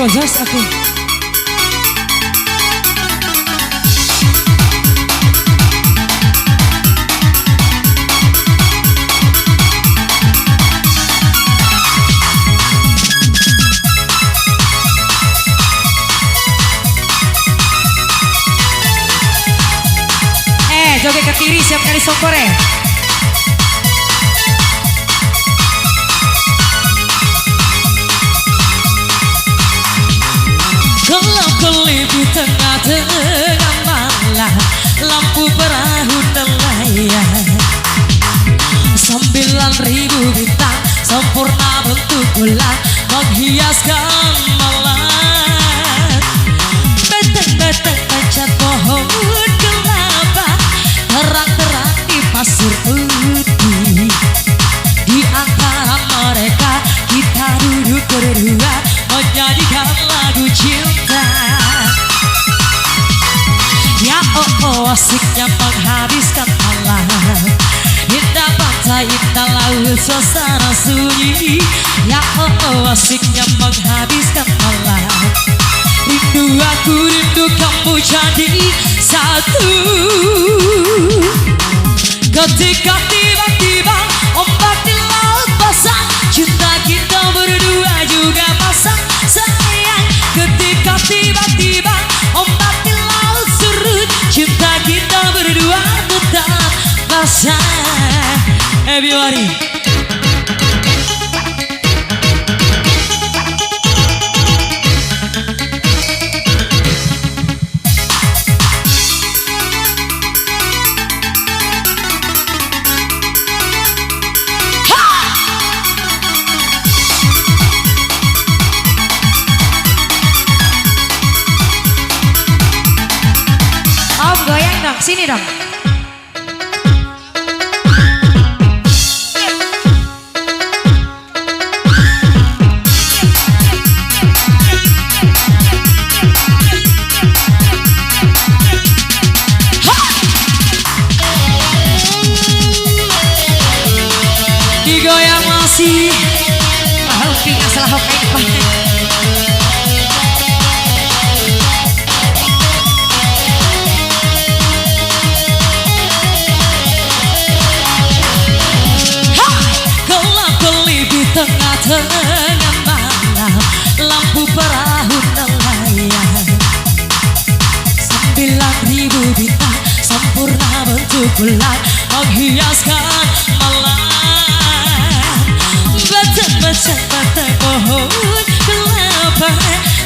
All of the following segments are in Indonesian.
Gozos aku. Joget ke kiri siap kali sokor ya. Kelap-kelip di tengah-tengah malam, lampu perahu nelayan, 9.000 bintang sempurna bentuk bulan menghiaskan malam. Beteng-beteng pencet pohon kelapa, terang-terang di pasir putih. Di antara mereka kita duduk berdua menyanyikan lagu cinta. Ya asiknya menghabiskan malam, indah pantai, indah laut, suasana sunyi. Ya asiknya menghabiskan malam, rindu aku, rindu kamu jadi satu. Ketika tiba-tiba ombak di laut pasang, cinta kita berdua juga pasang sayang. Ketika tiba-tiba ombak di laut surut, cinta kita berdua tetap pasang. Everybody. Sini dong. Digoyang masih mahal salah hokai. Tengah malam, lampu perahu nelayan, 9.000 bintang sempurna bentuk bulan menghiaskan malam. Batang-batang pohon kelapa,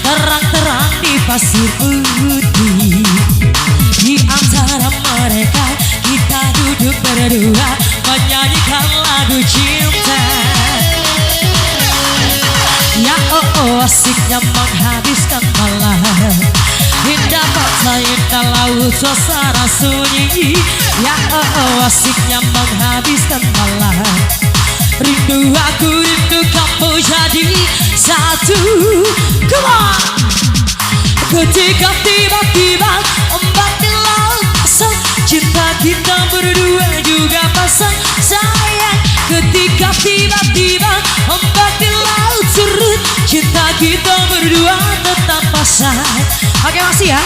terang-terang di pasir putih. Di antara mereka kita duduk berdua menyanyikan lagu cinta. Ya asiknya menghabiskan malam, indah pantai, indah laut, suasana sunyi. Ya asiknya menghabiskan malam, rindu aku, rindu kamu jadi satu. Come on. Ketika tiba-tiba ombak di laut pasang, cinta kita berdua juga pasang sayang. Ketika tiba-tiba ombak di laut surut, cinta kita berdua tetap pasang. Oke, masih ya.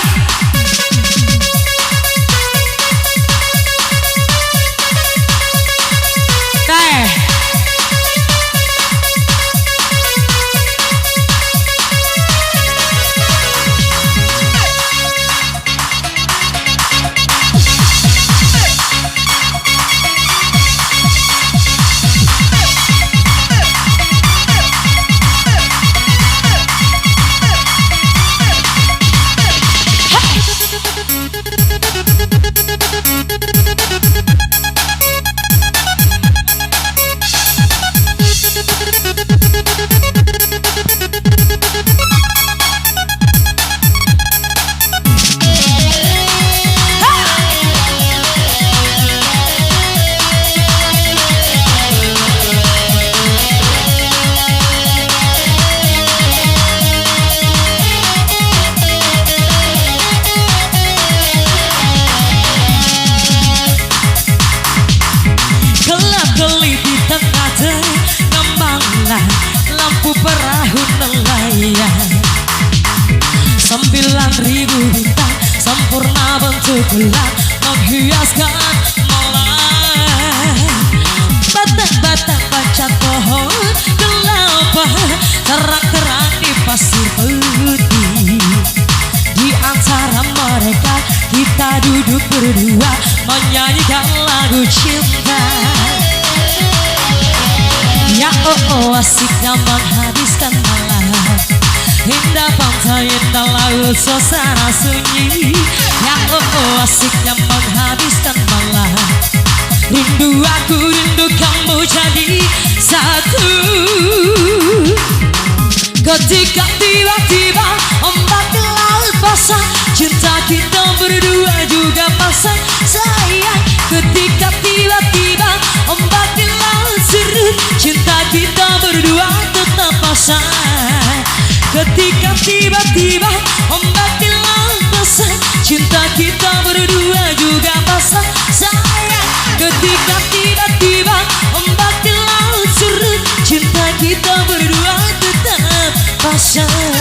bulan menghiaskan malam. Batang-batang pancat pohon kelapa terang-terang di pasir putih. Di antara mereka kita duduk berdua menyanyikan lagu cinta. Ya oh asiknya menghabiskan malam. Indah pantai, indah laut, suasana sunyi. Ya oh asiknya menghabiskan malam. Rindu aku, rindu kamu jadi satu. Ketika tiba-tiba ombak di laut pasang, cinta kita berdua juga pasang sayang. Ketika tiba-tiba ombak di laut surut, cinta kita berdua tetap pasang. Ketika tiba-tiba ombak di laut pasang, cinta kita berdua juga pasang sayang. Ketika tiba-tiba ombak di laut surut, cinta kita berdua tetap pasang.